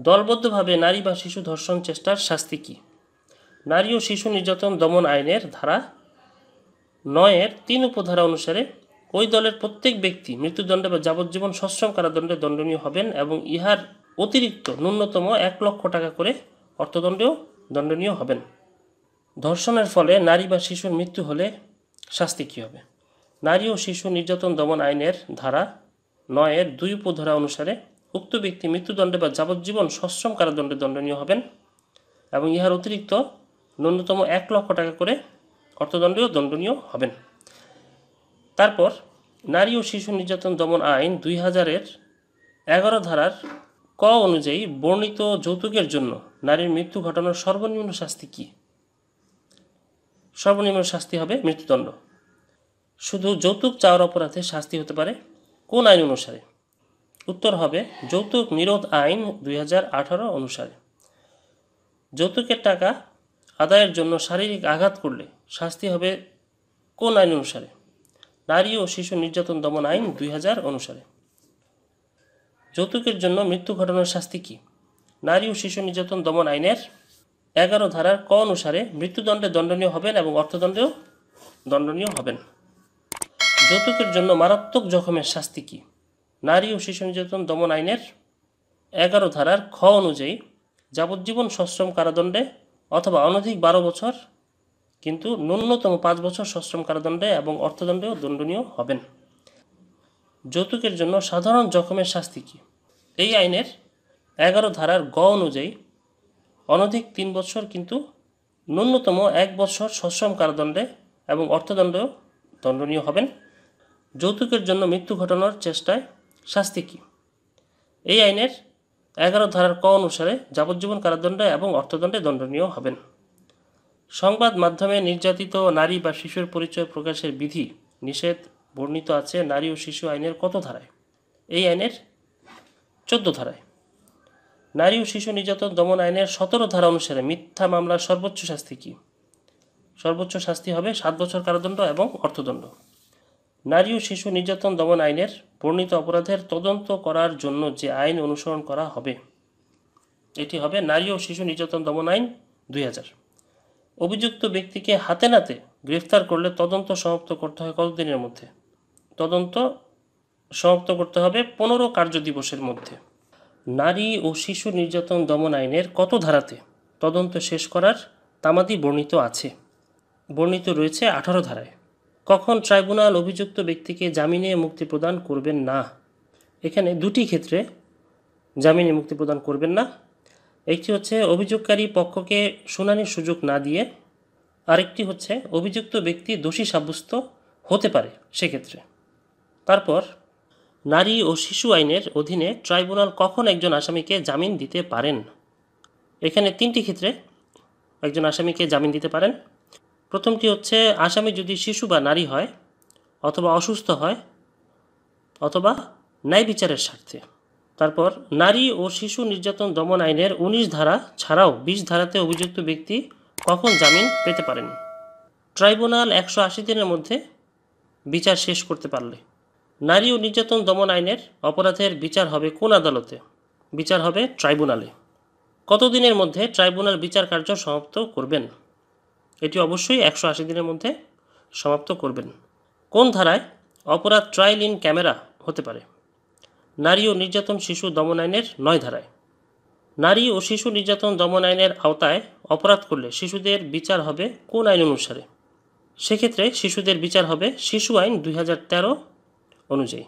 দলবদ্ধভাবে নারী বা শিশু ধর্ষণ চেষ্টার শাস্তি কী? নারী ও শিশু নির্যাতন দমন আইনের ধারা ৯-এর ৩ উপধারা অনুসারে ওই দলের প্রত্যেক ব্যক্তি মৃত্যুদণ্ডে বা যাবজ্জীবন সশ্রম কারাদণ্ডে দণ্ডনীয় হবেন এবং ইহার অতিরিক্ত ন্যূনতম ১,০০,০০০ টাকা করে অর্থদণ্ডেও দণ্ডনীয় হবেন। ধর্ষণের ফলে নারী বা শিশুর মৃত্যু হলে শাস্তি কী হবে? নারী ও শিশু নির্যাতন দমন আইনের ধারা ৯-এর ২ উপধারা অনুসারে উক্ত ব্যক্তি মৃত্যুদণ্ডে বা যাবজ্জীবন সশ্রম কারাদণ্ডে দণ্ডনীয় হবেন এবং ইহার অতিরিক্ত ন্যূনতম ১,০০,০০০ টাকা করে অর্থদণ্ডেও দণ্ডনীয় হবেন। তারপর নারী ও শিশু নির্যাতন দমন আইন ২০০০-এর ১১ ধারার ক অনুযায়ী বর্ণিত যৌতুকের জন্য নারীর মৃত্যু ঘটানোর সর্বনিম্ন শাস্তি কী? সর্বনিম্ন শাস্তি হবে মৃত্যুদণ্ড। শুধু যৌতুক চাওয়ার অপরাধে শাস্তি হতে পারে কোন আইন অনুসারে? উত্তর হবে যৌতুক নিরোধ আইন ২০১৮ অনুসারে। যৌতুকের টাকা আদায়ের জন্য শারীরিক আঘাত করলে শাস্তি হবে কোন আইন অনুসারে? নারী ও শিশু নির্যাতন দমন আইন ২০০০ অনুসারে। যৌতুকের জন্য মৃত্যু ঘটানোর শাস্তি কী? নারী ও শিশু নির্যাতন দমন আইনের ১১ ধারার ক অনুসারে মৃত্যুদণ্ডে দণ্ডনীয় হবেন এবং অর্থদণ্ডেও দণ্ডনীয় হবেন। যৌতুকের জন্য মারাত্মক জখমের শাস্তি কী? নারী ও শিশু নির্যাতন দমন আইনের ১১ ধারার খ অনুযায়ী যাবজ্জীবন সশ্রম কারাদণ্ডে অথবা অনধিক ১২ বছর কিন্তু ন্যূনতম ৫ বছর সশ্রম কারাদণ্ডে এবং অর্থদণ্ডেও দণ্ডনীয় হবেন। যৌতুকের জন্য সাধারণ জখমের শাস্তি কী? এই আইনের ১১ ধারার গ অনুযায়ী অনধিক ৩ বছর কিন্তু ন্যূনতম ১ বছর সশ্রম কারাদণ্ডে এবং অর্থদণ্ডেও দণ্ডনীয় হবেন। যৌতুকের জন্য মৃত্যু ঘটানোর চেষ্টায় শাস্তি কী? এই আইনের ১১ ধারার ক অনুসারে যাবজ্জীবন কারাদণ্ডে এবং অর্থদণ্ডে দণ্ডনীয় হবেন। সংবাদ মাধ্যমে নির্যাতিত নারী বা শিশুর পরিচয় প্রকাশের বিধি নিষেধ বর্ণিত আছে নারী ও শিশু আইনের কত ধারায়? এই আইনের ১৪ ধারায়। নারী ও শিশু নির্যাতন দমন আইনের ১৭ ধারা অনুসারে মিথ্যা মামলার সর্বোচ্চ শাস্তি কী? সর্বোচ্চ শাস্তি হবে ৭ বছর কারাদণ্ড এবং অর্থদণ্ড। নারী ও শিশু নির্যাতন দমন আইনের বর্ণিত অপরাধের তদন্ত করার জন্য যে আইন অনুসরণ করা হবে এটি হবে নারী ও শিশু নির্যাতন দমন আইন ২০০০। অভিযুক্ত ব্যক্তিকে হাতে নাতে গ্রেফতার করলে তদন্ত সমাপ্ত করতে হয় কতদিনের মধ্যে? তদন্ত সমাপ্ত করতে হবে ১৫ কার্যদিবসের মধ্যে। নারী ও শিশু নির্যাতন দমন আইনের কত ধারাতে তদন্ত শেষ করার তামাদি বর্ণিত আছে? বর্ণিত রয়েছে ১৮ ধারায়। কখন ট্রাইব্যুনাল অভিযুক্ত ব্যক্তিকে জামিনে মুক্তি প্রদান করবেন না? এখানে দুটি ক্ষেত্রে জামিনে মুক্তি প্রদান করবেন না। একটি হচ্ছে অভিযোগকারী পক্ষকে শুনানির সুযোগ না দিয়ে, আরেকটি হচ্ছে অভিযুক্ত ব্যক্তি দোষী সাব্যস্ত হতে পারে সেক্ষেত্রে। তারপর নারী ও শিশু আইনের অধীনে ট্রাইব্যুনাল কখন একজন আসামিকে জামিন দিতে পারেন? এখানে ৩টি ক্ষেত্রে একজন আসামিকে জামিন দিতে পারেন। প্রথমটি হচ্ছে আসামি যদি শিশু বা নারী হয়, অথবা অসুস্থ হয়, অথবা ন্যায় বিচারের স্বার্থে। তারপর নারী ও শিশু নির্যাতন দমন আইনের ১৯ ধারা ছাড়াও ২০ ধারাতে অভিযুক্ত ব্যক্তি কখন জামিন পেতে পারেন? ট্রাইব্যুনাল ১৮০ দিনের মধ্যে বিচার শেষ করতে পারলে। নারী ও নির্যাতন দমন আইনের অপরাধের বিচার হবে কোন আদালতে? বিচার হবে ট্রাইব্যুনালে। কতদিনের মধ্যে ট্রাইব্যুনাল বিচার কার্য সমাপ্ত করবেন? এটি অবশ্যই ১৮০ দিনের মধ্যে সমাপ্ত করবেন। কোন ধারায় অপরাধ ট্রায়াল ইন ক্যামেরা হতে পারে? নারী ও নির্যাতন শিশু দমন আইনের ৯ ধারায়। নারী ও শিশু নির্যাতন দমন আইনের আওতায় অপরাধ করলে শিশুদের বিচার হবে কোন আইন অনুসারে? সেক্ষেত্রে শিশুদের বিচার হবে শিশু আইন ২০১৩ অনুযায়ী।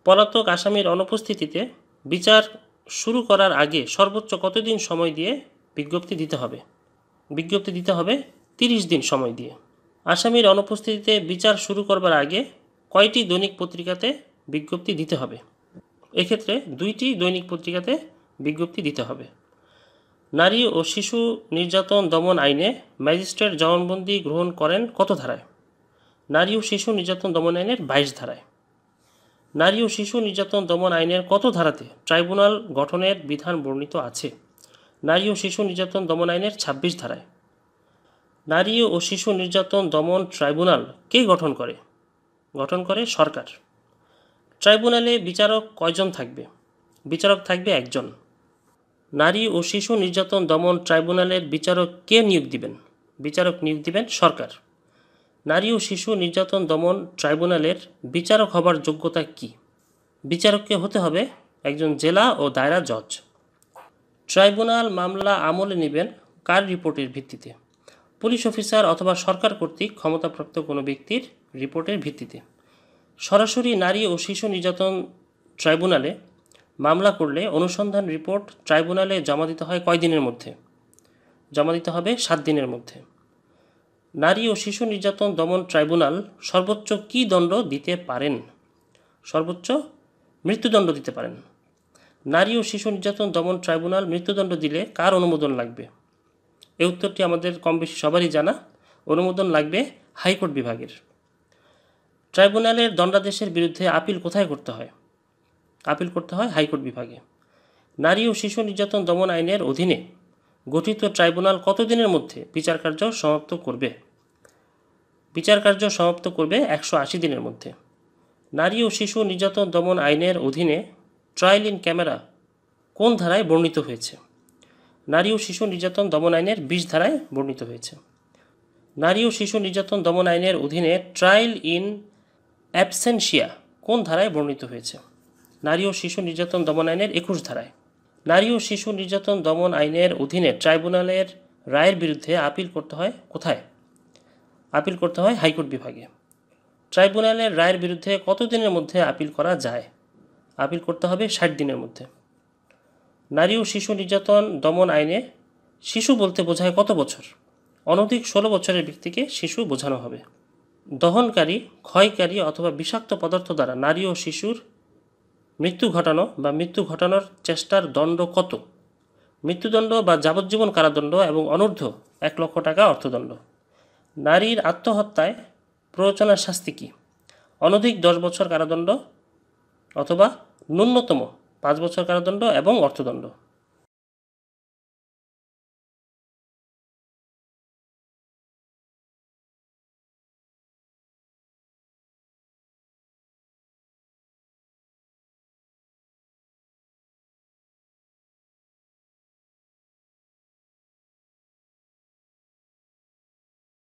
পলাতক আসামির অনুপস্থিতিতে বিচার শুরু করার আগে সর্বোচ্চ কতদিন সময় দিয়ে বিজ্ঞপ্তি দিতে হবে? বিজ্ঞপ্তি দিতে হবে ৩০ দিন সময় দিয়ে। আসামির অনুপস্থিতিতে বিচার শুরু করবার আগে কয়টি দৈনিক পত্রিকাতে বিজ্ঞপ্তি দিতে হবে? এক্ষেত্রে ২টি দৈনিক পত্রিকাতে বিজ্ঞপ্তি দিতে হবে। নারী ও শিশু নির্যাতন দমন আইনে ম্যাজিস্ট্রেট জবানবন্দি গ্রহণ করেন কত ধারায়? নারী ও শিশু নির্যাতন দমন আইনের ২২ ধারায়। নারী ও শিশু নির্যাতন দমন আইনের কত ধারাতে ট্রাইব্যুনাল গঠনের বিধান বর্ণিত আছে? নারী ও শিশু নির্যাতন দমন আইনের ২৬ ধারায়। নারী ও শিশু নির্যাতন দমন ট্রাইব্যুনাল কে গঠন করে? গঠন করে সরকার। ট্রাইব্যুনালে বিচারক কয়জন থাকবে? বিচারক থাকবে একজন। নারী ও শিশু নির্যাতন দমন ট্রাইব্যুনালের বিচারক কে নিয়োগ দিবেন? বিচারক নিয়োগ দিবেন সরকার। নারী ও শিশু নির্যাতন দমন ট্রাইব্যুনালের বিচারক হবার যোগ্যতা কী? বিচারককে হতে হবে একজন জেলা ও দায়রা জজ। ট্রাইব্যুনাল মামলা আমলে নেবেন কার রিপোর্টের ভিত্তিতে? পুলিশ অফিসার অথবা সরকার কর্তৃক ক্ষমতাপ্রাপ্ত কোনো ব্যক্তির রিপোর্টের ভিত্তিতে। সরাসরি নারী ও শিশু নির্যাতন ট্রাইব্যুনালে মামলা করলে অনুসন্ধান রিপোর্ট ট্রাইব্যুনালে জমা দিতে হয় কয় দিনের মধ্যে? জমা দিতে হবে 7 দিনের মধ্যে। নারী ও শিশু নির্যাতন দমন ট্রাইব্যুনাল সর্বোচ্চ কী দণ্ড দিতে পারেন? সর্বোচ্চ মৃত্যুদণ্ড দিতে পারেন। নারী ও শিশু নির্যাতন দমন ট্রাইব্যুনাল মৃত্যুদণ্ড দিলে কার অনুমোদন লাগবে? এই উত্তরটি আমাদের কম বেশি সবারই জানা। অনুমোদন লাগবে হাইকোর্ট বিভাগের। ট্রাইব্যুনালের দণ্ডাদেশের বিরুদ্ধে আপিল কোথায় করতে হয়? আপিল করতে হয় হাইকোর্ট বিভাগে। নারী ও শিশু নির্যাতন দমন আইনের অধীনে গঠিত ট্রাইব্যুনাল কতদিনের মধ্যে বিচারকার্য সমাপ্ত করবে? বিচারকার্য সমাপ্ত করবে 180 দিনের মধ্যে। নারী ও শিশু নির্যাতন দমন আইনের অধীনে ট্রায়াল ইন ক্যামেরা কোন ধারায় বর্ণিত হয়েছে? নারী ও শিশু নির্যাতন দমন আইনের 20 ধারায় বর্ণিত হয়েছে। নারী ও শিশু নির্যাতন দমন আইনের অধীনে ট্রায়াল ইন অ্যাবসেন্সিয়া কোন ধারায় বর্ণিত হয়েছে? নারী ও শিশু নির্যাতন দমন আইনের 21 ধারায়। নারী ও শিশু নির্যাতন দমন আইনের অধীনে ট্রাইব্যুনালের রায়ের বিরুদ্ধে আপিল করতে হয় কোথায়? আপিল করতে হয় হাইকোর্ট বিভাগে। ট্রাইব্যুনালের রায়ের বিরুদ্ধে কতদিনের মধ্যে আপিল করা যায়? আপিল করতে হবে 60 দিনের মধ্যে। নারী ও শিশু নির্যাতন দমন আইনে শিশু বলতে বোঝায় কত বছর? অনধিক 16 বছরের ব্যক্তিকে শিশু বোঝানো হবে। দহনকারী, ক্ষয়কারী অথবা বিষাক্ত পদার্থ দ্বারা নারী ও শিশুর মৃত্যু ঘটানো বা মৃত্যু ঘটানোর চেষ্টার দণ্ড কত? মৃত্যুদণ্ড বা যাবজ্জীবন কারাদণ্ড এবং অনূর্ধ্ব 1 লক্ষ টাকা অর্থদণ্ড। নারীর আত্মহত্যায় প্ররোচনার শাস্তি কী? অনধিক 10 বছর কারাদণ্ড অথবা ন্যূনতম 5 বছর কারাদণ্ড এবং অর্থদণ্ড।